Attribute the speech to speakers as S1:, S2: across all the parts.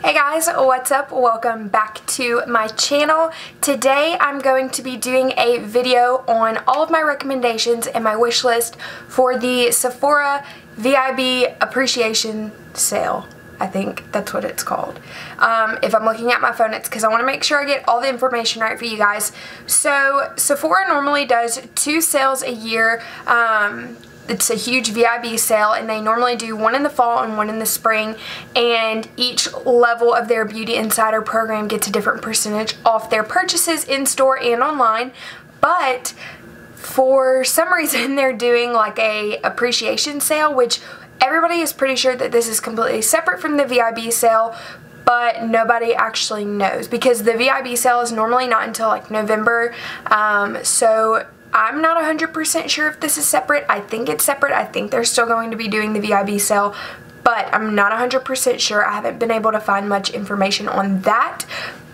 S1: Hey guys, what's up? Welcome back to my channel. Today I'm going to be doing a video on all of my recommendations and my wish list for the Sephora VIB Appreciation sale. I think that's what it's called. If I'm looking at my phone, it's because I want to make sure I get all the information right for you guys. So Sephora normally does 2 sales a year. It's a huge VIB sale, and they normally do one in the fall and one in the spring, and each level of their Beauty Insider program gets a different percentage off their purchases in store and online. But for some reason they're doing like a appreciation sale, which everybody is pretty sure that this is completely separate from the VIB sale, but nobody actually knows because the VIB sale is normally not until like November. So I'm not 100% sure if this is separate. I think it's separate. I think they're still going to be doing the VIB sale, but I'm not 100% sure. I haven't been able to find much information on that.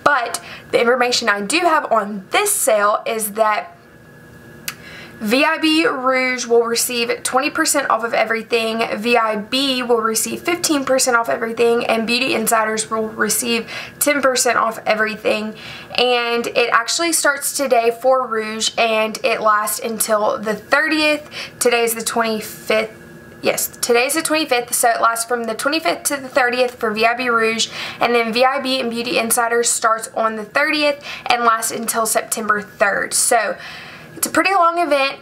S1: But the information I do have on this sale is that VIB Rouge will receive 20% off of everything, VIB will receive 15% off everything, and Beauty Insiders will receive 10% off everything. And it actually starts today for Rouge, and it lasts until the 30th. Today's the 25th. Yes, today's the 25th, so it lasts from the 25th to the 30th for VIB Rouge, and then VIB and Beauty Insider starts on the 30th and lasts until September 3rd. So it's a pretty long event.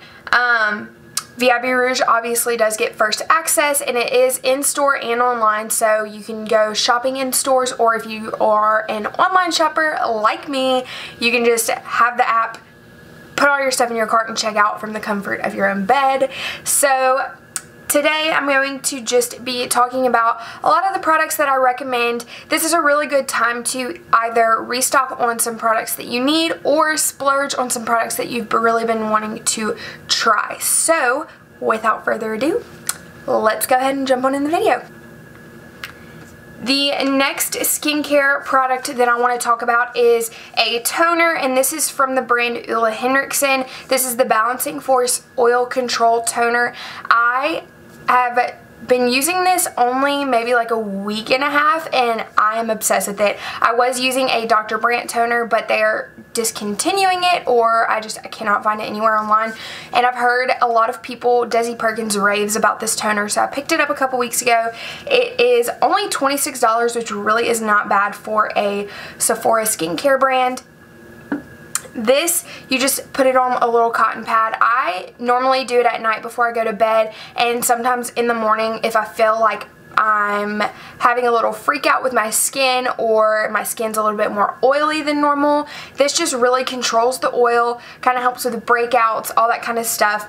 S1: VIB Rouge obviously does get first access, and it is in store and online, so you can go shopping in stores, or if you are an online shopper like me, you can just have the app, put all your stuff in your cart, and check out from the comfort of your own bed. So today I'm going to just be talking about a lot of the products that I recommend. This is a really good time to either restock on some products that you need or splurge on some products that you've really been wanting to try. So without further ado, let's go ahead and jump on in the video. The next skincare product that I want to talk about is a toner, and this is from the brand Ole Henriksen. This is the Balancing Force Oil Control Toner. I have been using this only maybe like a week and a half, and I am obsessed with it. I was using a Dr. Brandt toner, but they're discontinuing it, or I cannot find it anywhere online. And I've heard a lot of people, Desi Perkins raves about this toner, so I picked it up a couple weeks ago. It is only $26, which really is not bad for a Sephora skincare brand. This, you just put it on a little cotton pad. I normally do it at night before I go to bed, and sometimes in the morning if I feel like I'm having a little freak out with my skin, or my skin's a little bit more oily than normal. This just really controls the oil, kind of helps with the breakouts, all that kind of stuff.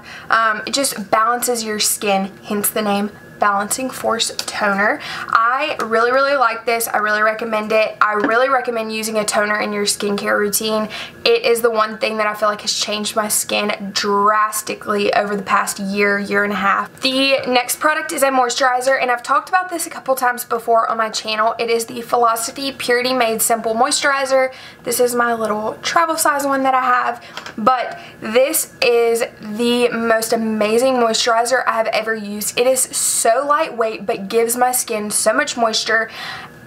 S1: It just balances your skin, hence the name Balancing Force Toner. I really like this. I really recommend it. I really recommend using a toner in your skincare routine. It is the one thing that I feel like has changed my skin drastically over the past year and a half. The next product is a moisturizer, and I've talked about this a couple times before on my channel. It is the Philosophy Purity Made Simple Moisturizer. This is my little travel size one that I have, but this is the most amazing moisturizer I have ever used. It is so lightweight, but gives my skin so much moisture.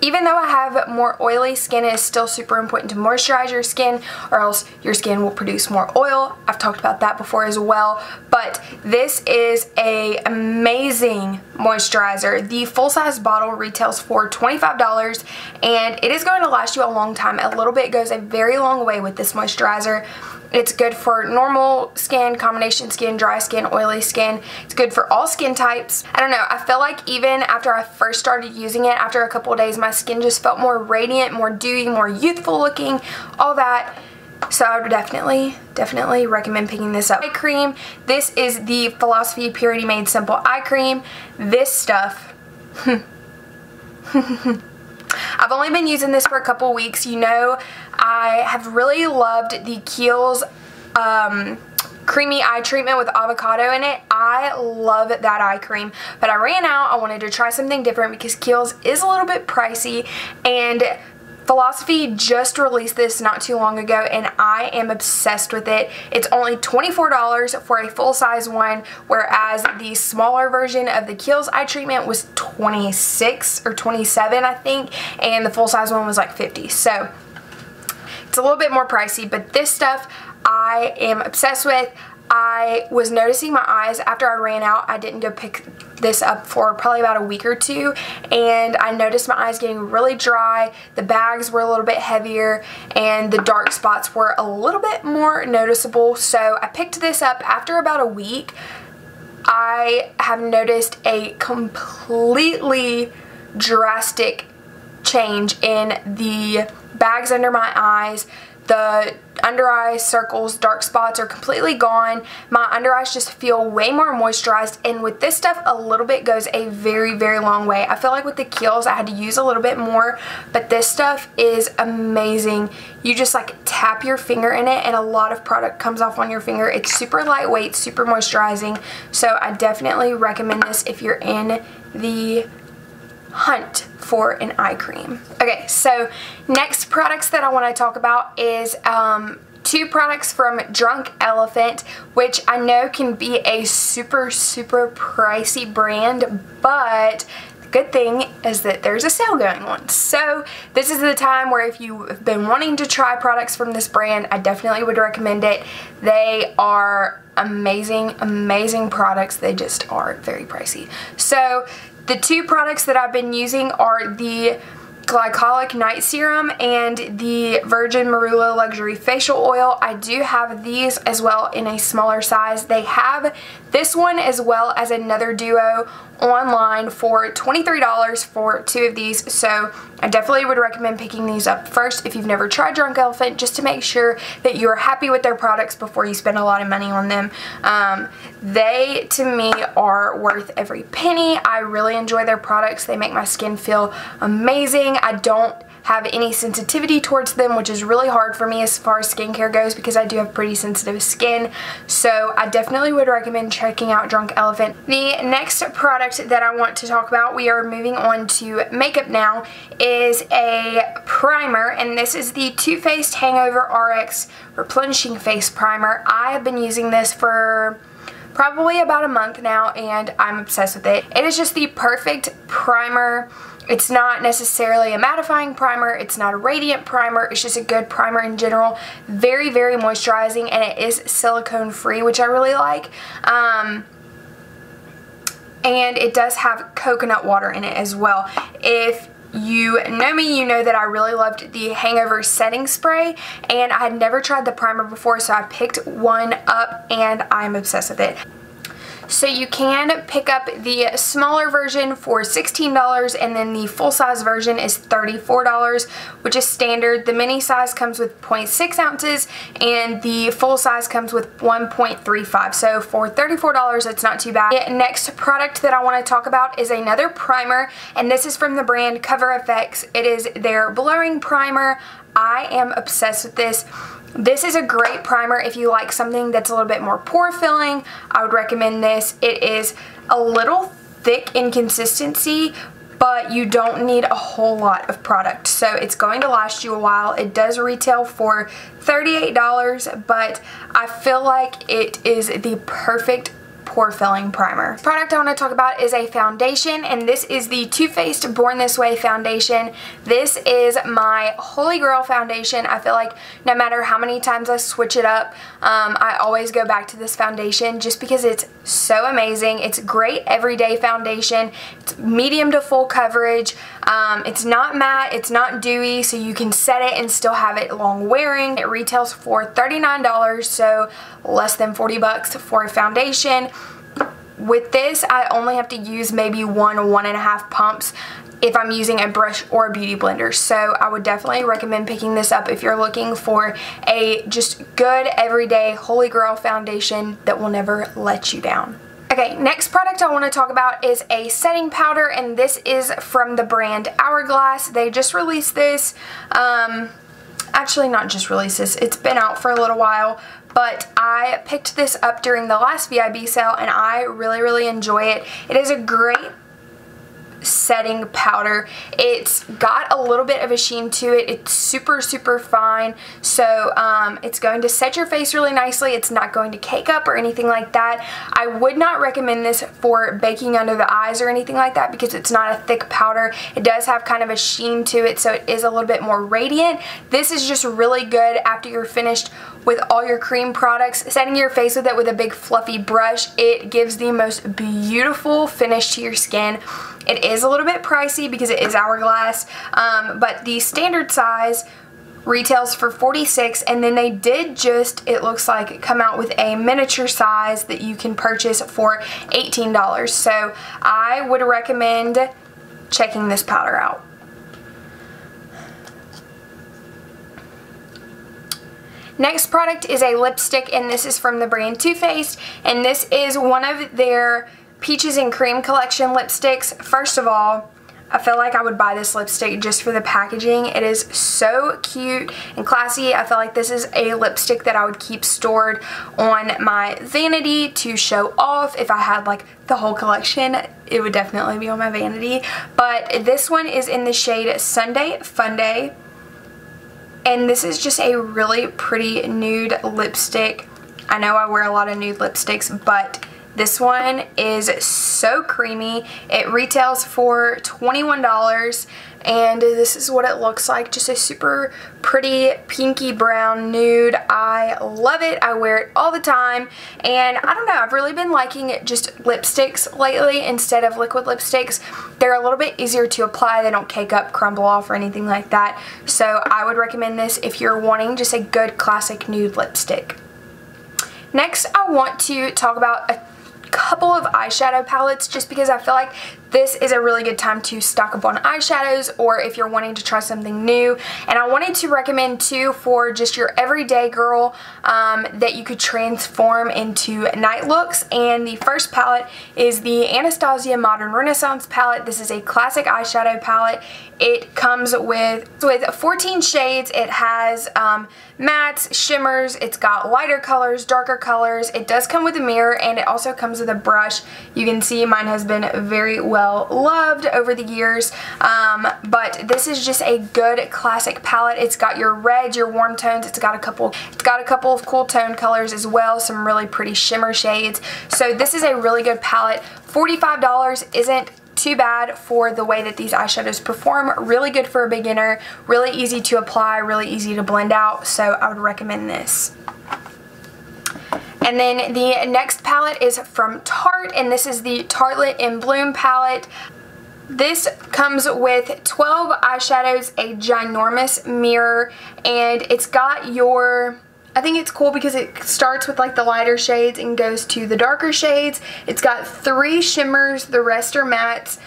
S1: Even though I have more oily skin, it is still super important to moisturize your skin, or else your skin will produce more oil. I've talked about that before as well, but this is a amazing moisturizer. The full-size bottle retails for $25, and it is going to last you a long time. A little bit goes a very long way with this moisturizer. It's good for normal skin, combination skin, dry skin, oily skin. It's good for all skin types. I don't know, I feel like even after I first started using it, after a couple of days, my skin just felt more radiant, more dewy, more youthful looking, all that. So I would definitely recommend picking this up. Eye cream. This is the Philosophy Purity Made Simple Eye Cream. This stuff, I've only been using this for a couple weeks. You know, I have really loved the Kiehl's creamy eye treatment with avocado in it. I love that eye cream, but I ran out. I wanted to try something different because Kiehl's is a little bit pricey, and Philosophy just released this not too long ago, and I am obsessed with it. It's only $24 for a full-size one, whereas the smaller version of the Kiehl's eye treatment was $26 or $27, I think, and the full-size one was like $50. So it's a little bit more pricey, but this stuff I am obsessed with. I was noticing my eyes after I ran out. I didn't go pick this up for probably about a week or two, and I noticed my eyes getting really dry. The bags were a little bit heavier, and the dark spots were a little bit more noticeable. So I picked this up after about a week. I have noticed a completely drastic change in the bags under my eyes. The under eye circles, dark spots are completely gone. My under eyes just feel way more moisturized, and with this stuff, a little bit goes a very, very long way. I feel like with the Kiehl's, I had to use a little bit more, but this stuff is amazing. You just like tap your finger in it, and a lot of product comes off on your finger. It's super lightweight, super moisturizing, so I definitely recommend this if you're in the hunt for an eye cream. Okay, so next products that I want to talk about is two products from Drunk Elephant, which I know can be a super, super pricey brand, but the good thing is that there's a sale going on. So this is the time where if you've been wanting to try products from this brand, I definitely would recommend it. They are amazing, amazing products. They just are very pricey. So the two products that I've been using are the Glycolic Night Serum and the Virgin Marula Luxury Facial Oil. I do have these as well in a smaller size. They have this one as well as another duo online for $23 for two of these, so I definitely would recommend picking these up first if you've never tried Drunk Elephant, just to make sure that you're happy with their products before you spend a lot of money on them. They, to me, are worth every penny. I really enjoy their products. They make my skin feel amazing. I don't have any sensitivity towards them, which is really hard for me as far as skincare goes because I do have pretty sensitive skin. So I definitely would recommend checking out Drunk Elephant. The next product that I want to talk about, we are moving on to makeup now, is a primer, and this is the Too Faced Hangover RX Replenishing Face Primer. I have been using this for probably about a month now, and I'm obsessed with it. It is just the perfect primer. It's not necessarily a mattifying primer, it's not a radiant primer, it's just a good primer in general. Very, very moisturizing, and it is silicone free, which I really like. And it does have coconut water in it as well. If you know me, you know that I really loved the Hangover setting spray, and I had never tried the primer before, so I picked one up and I'm obsessed with it. So you can pick up the smaller version for $16, and then the full-size version is $34, which is standard. The mini size comes with 0.6 ounces, and the full size comes with 1.35. So for $34, it's not too bad. The next product that I want to talk about is another primer, and this is from the brand Cover FX. It is their blurring primer. I am obsessed with this. This is a great primer if you like something that's a little bit more pore filling. I would recommend this. It is a little thick in consistency, but you don't need a whole lot of product, so it's going to last you a while. It does retail for $38, but I feel like it is the perfect pore filling primer. The product I want to talk about is a foundation, and this is the Too Faced Born This Way foundation. This is my holy grail foundation. I feel like no matter how many times I switch it up, I always go back to this foundation just because it's so amazing. It's great everyday foundation. It's medium to full coverage. It's not matte, it's not dewy, so you can set it and still have it long wearing. It retails for $39, so less than 40 bucks for a foundation. With this, I only have to use maybe 1.5 pumps if I'm using a brush or a beauty blender. So I would definitely recommend picking this up if you're looking for a just good everyday holy grail foundation that will never let you down. Okay, next product I want to talk about is a setting powder, and this is from the brand Hourglass. They just released this. Actually, not just released this. It's been out for a little while, but I picked this up during the last VIB sale, and I really, really enjoy it. It is a great setting powder. It's got a little bit of a sheen to it. It's super, super fine. So it's going to set your face really nicely. It's not going to cake up or anything like that. I would not recommend this for baking under the eyes or anything like that because it's not a thick powder. It does have kind of a sheen to it, so it is a little bit more radiant. This is just really good after you're finished with all your cream products. Setting your face with it with a big fluffy brush, it gives the most beautiful finish to your skin. It is a little bit pricey because it is Hourglass, but the standard size retails for $46, and then they did just, it looks like, come out with a miniature size that you can purchase for $18. So I would recommend checking this powder out. Next product is a lipstick, and this is from the brand Too Faced, and this is one of their Peaches and Cream collection lipsticks. First of all, I feel like I would buy this lipstick just for the packaging. It is so cute and classy. I feel like this is a lipstick that I would keep stored on my vanity to show off. If I had like the whole collection, it would definitely be on my vanity. But this one is in the shade Sunday Funday. And this is just a really pretty nude lipstick. I know I wear a lot of nude lipsticks, but this one is so creamy. It retails for $21, and this is what it looks like. Just a super pretty pinky brown nude. I love it. I wear it all the time, and I don't know, I've really been liking just lipsticks lately instead of liquid lipsticks. They're a little bit easier to apply. They don't cake up, crumble off, or anything like that. So I would recommend this if you're wanting just a good classic nude lipstick. Next, I want to talk about a couple of eyeshadow palettes just because I feel like this is a really good time to stock up on eyeshadows, or if you're wanting to try something new. And I wanted to recommend two for just your everyday girl that you could transform into night looks. And the first palette is the Anastasia Modern Renaissance palette. This is a classic eyeshadow palette. It comes with 14 shades. It has mattes, shimmers, it's got lighter colors, darker colors. It does come with a mirror, and it also comes with a brush. You can see mine has been very well loved over the years, but this is just a good classic palette. It's got your reds, your warm tones. It's got a couple of cool tone colors as well, some really pretty shimmer shades. So this is a really good palette. $45 isn't too bad for the way that these eyeshadows perform. Really good for a beginner, really easy to apply, really easy to blend out, so I would recommend this. And then the next palette is from Tarte, and this is the Tartelette in Bloom palette. This comes with 12 eyeshadows, a ginormous mirror, and it's got your, I think it's cool because it starts with like the lighter shades and goes to the darker shades. It's got 3 shimmers, the rest are mattes.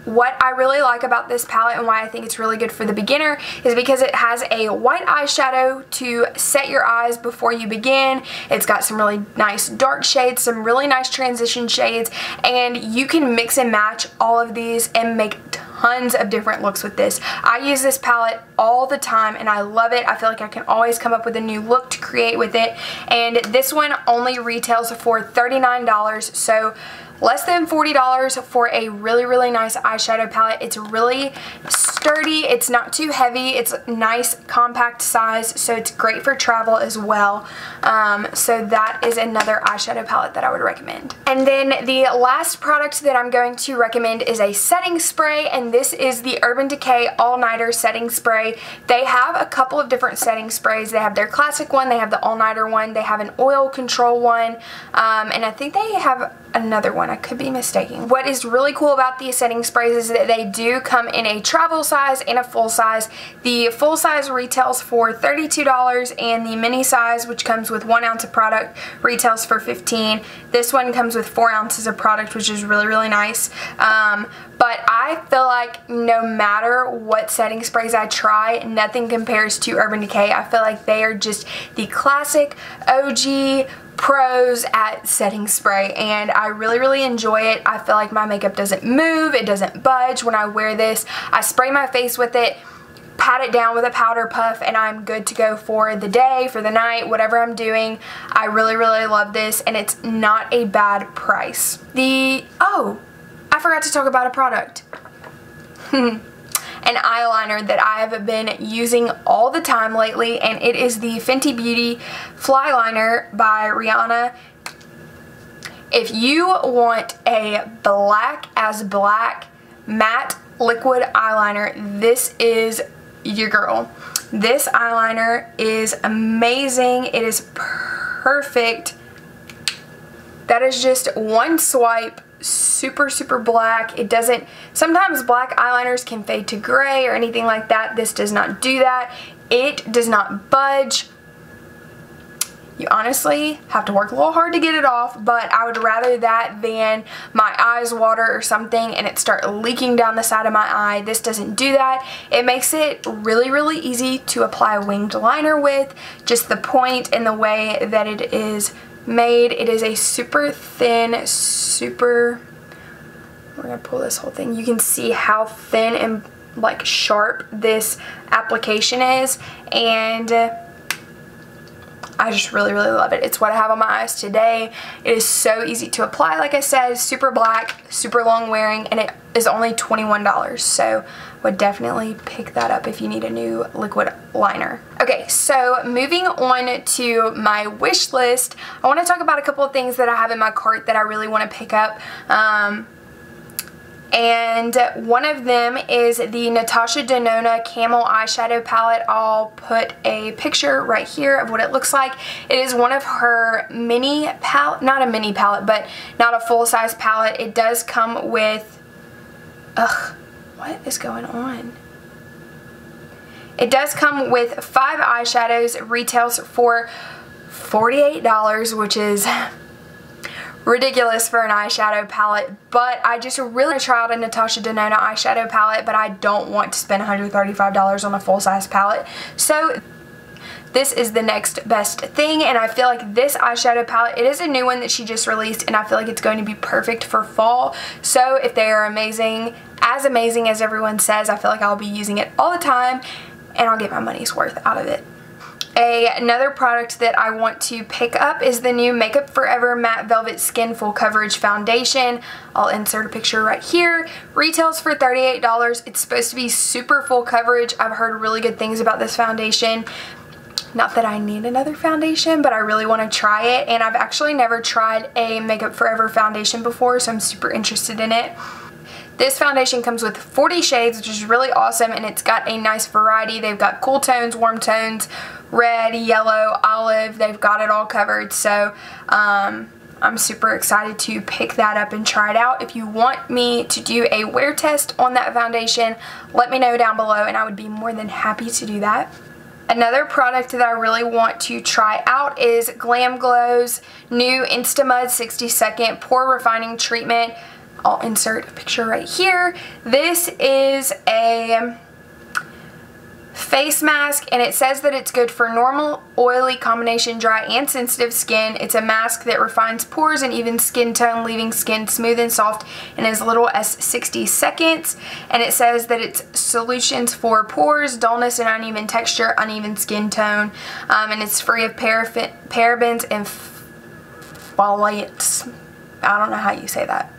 S1: What I really like about this palette and why I think it's really good for the beginner is because it has a white eyeshadow to set your eyes before you begin. It's got some really nice dark shades, some really nice transition shades, and you can mix and match all of these and make tons of different looks with this. I use this palette all the time and I love it. I feel like I can always come up with a new look to create with it, and this one only retails for $39, so less than $40 for a really, really nice eyeshadow palette. It's really sturdy. It's not too heavy. It's nice, compact size, so it's great for travel as well. So that is another eyeshadow palette that I would recommend. And then the last product that I'm going to recommend is a setting spray, and this is the Urban Decay All Nighter Setting Spray. They have a couple of different setting sprays. They have their classic one, they have the all nighter one, they have an oil control one, and I think they have another one. I could be mistaken. What is really cool about these setting sprays is that they do come in a travel size and a full size. The full size retails for $32, and the mini size, which comes with 1 ounce of product, retails for $15. This one comes with 4 ounces of product, which is really, really nice. But I feel like no matter what setting sprays I try, nothing compares to Urban Decay. I feel like they are just the classic OG pros at setting spray, and I really, really enjoy it. I feel like my makeup doesn't move, it doesn't budge when I wear this. I spray my face with it, pat it down with a powder puff, and I'm good to go for the day, for the night, whatever I'm doing. I really, really love this, and it's not a bad price. I I forgot to talk about a product. An eyeliner that I have been using all the time lately, and it is the Fenty Beauty Flyliner by Rihanna. If you want a black as black matte liquid eyeliner, this is your girl. This eyeliner is amazing. It is perfect. That is just one swipe, super, super black. It doesn't, sometimes black eyeliners can fade to gray or anything like that. This does not do that. It does not budge. You honestly have to work a little hard to get it off, but I would rather that than my eyes water or something and it start leaking down the side of my eye. This doesn't do that. It makes it really, really easy to apply a winged liner with. Just the point and the way that it is made. It is a super thin, we're gonna pull this whole thing. You can see how thin and like sharp this application is, and I just really, really love it. It's what I have on my eyes today. It is so easy to apply, like I said, super black, super long wearing, and it is only $21. So would definitely pick that up if you need a new liquid liner. Okay, so moving on to my wish list, I want to talk about a couple of things that I have in my cart that I really want to pick up. And one of them is the Natasha Denona Camel Eyeshadow Palette. I'll put a picture right here of what it looks like. It is one of her mini palette, not a mini palette, but not a full-size palette. It does come with, what is going on? It does come with 5 eyeshadows. It retails for $48, which is ridiculous for an eyeshadow palette, but I just really want to try out a Natasha Denona eyeshadow palette, but I don't want to spend $135 on a full-size palette. So this is the next best thing, and I feel like this eyeshadow palette, it is a new one that she just released, and I feel like it's going to be perfect for fall. So if they are amazing as everyone says, I feel like I'll be using it all the time, and I'll get my money's worth out of it. Another product that I want to pick up is the new Makeup Forever Matte Velvet Skin Full Coverage Foundation. I'll insert a picture right here. Retails for $38. It's supposed to be super full coverage. I've heard really good things about this foundation. Not that I need another foundation, but I really want to try it. And I've actually never tried a Makeup Forever foundation before, so I'm super interested in it. This foundation comes with 40 shades, which is really awesome, and it's got a nice variety. They've got cool tones, warm tones, red, yellow, olive. They've got it all covered, so I'm super excited to pick that up and try it out. If you want me to do a wear test on that foundation, let me know down below, and I would be more than happy to do that. Another product that I really want to try out is Glam Glow's new Instamud 60-second Pore Refining Treatment. I'll insert a picture right here. This is a face mask, and it says that it's good for normal, oily, combination dry, and sensitive skin. It's a mask that refines pores and even skin tone, leaving skin smooth and soft in as little as 60 seconds. And it says that it's solutions for pores, dullness and uneven texture, uneven skin tone, and it's free of parabens and phthalates. I don't know how you say that.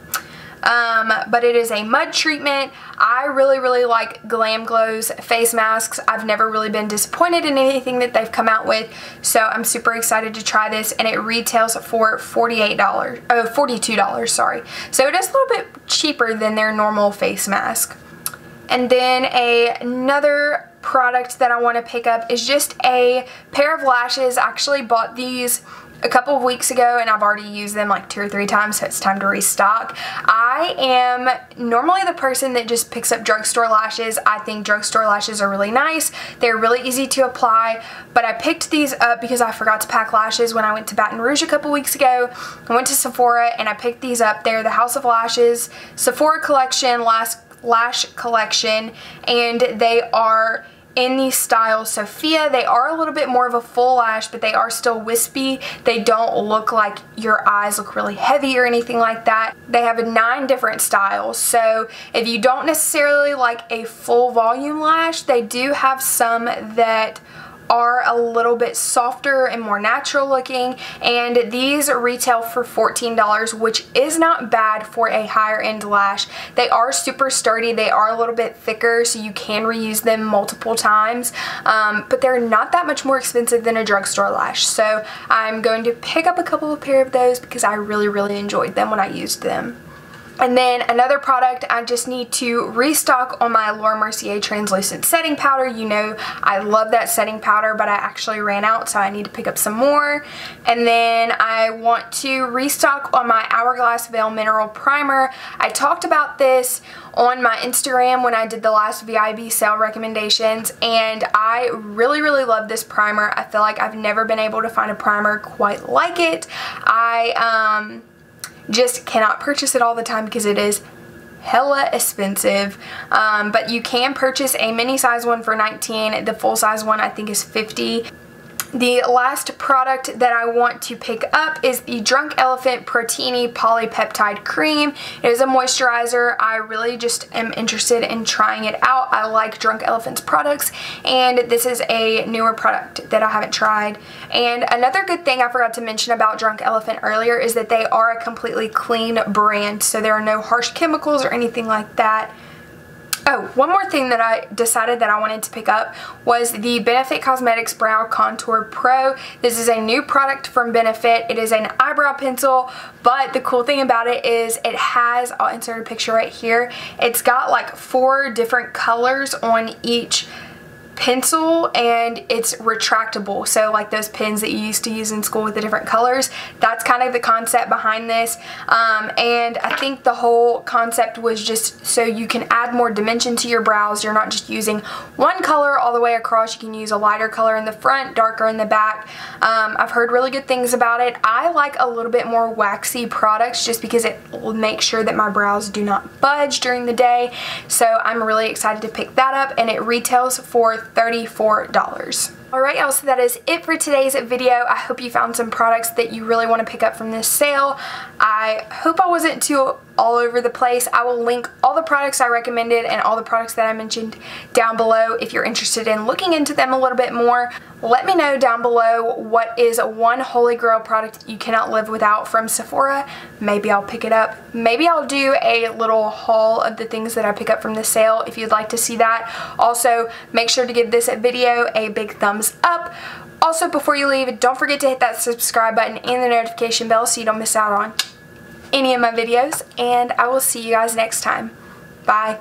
S1: But it is a mud treatment. I really, really like Glam Glow's face masks. I've never really been disappointed in anything that they've come out with, so I'm super excited to try this, and it retails for $42, sorry. So it is a little bit cheaper than their normal face mask. And then another product that I want to pick up is just a pair of lashes. I actually bought these a couple of weeks ago, and I've already used them like 2 or 3 times, so it's time to restock. I am normally the person that just picks up drugstore lashes. I think drugstore lashes are really nice. They're really easy to apply, but I picked these up because I forgot to pack lashes when I went to Baton Rouge a couple weeks ago. I went to Sephora and I picked these up. They're the House of Lashes Sephora Collection Lash Collection, and they are in the style Sophia. They are a little bit more of a full lash, but they are still wispy. They don't look like your eyes look really heavy or anything like that. They have 9 different styles, so if you don't necessarily like a full volume lash, they do have some that are a little bit softer and more natural looking, and these retail for $14, which is not bad for a higher end lash. They are super sturdy, they are a little bit thicker, so you can reuse them multiple times, but they're not that much more expensive than a drugstore lash. So I'm going to pick up a couple of pair of those because I really enjoyed them when I used them. And then another product, I just need to restock on my Laura Mercier translucent setting powder. You know I love that setting powder, but I actually ran out, so I need to pick up some more. And then I want to restock on my Hourglass Veil Mineral Primer. I talked about this on my Instagram when I did the last VIB sale recommendations, and I really love this primer. I feel like I've never been able to find a primer quite like it. I just cannot purchase it all the time because it is hella expensive, but you can purchase a mini size one for $19. The full size one I think is $50. The last product that I want to pick up is the Drunk Elephant Protini Polypeptide Cream. It is a moisturizer. I really just am interested in trying it out. I like Drunk Elephant's products, and this is a newer product that I haven't tried. And another good thing I forgot to mention about Drunk Elephant earlier is that they are a completely clean brand, so there are no harsh chemicals or anything like that. Oh, one more thing that I decided that I wanted to pick up was the Benefit Cosmetics Brow Contour Pro. This is a new product from Benefit. It is an eyebrow pencil, but the cool thing about it is it has, I'll insert a picture right here, it's got like 4 different colors on each pencil, and it's retractable, so like those pens that you used to use in school with the different colors. That's kind of the concept behind this, and I think the whole concept was just so you can add more dimension to your brows. You're not just using one color all the way across. You can use a lighter color in the front, darker in the back. I've heard really good things about it. I like a little bit more waxy products just because it will make sure that my brows do not budge during the day, so I'm really excited to pick that up, and it retails for $34. Alright y'all, so that is it for today's video. I hope you found some products that you really want to pick up from this sale. I hope I wasn't too all over the place. I will link all the products I recommended and all the products that I mentioned down below if you're interested in looking into them a little bit more. Let me know down below what is one holy grail product you cannot live without from Sephora. Maybe I'll pick it up. Maybe I'll do a little haul of the things that I pick up from the sale if you'd like to see that. Also, make sure to give this video a big thumbs up. Also, before you leave, don't forget to hit that subscribe button and the notification bell so you don't miss out on any of my videos, and I will see you guys next time. Bye.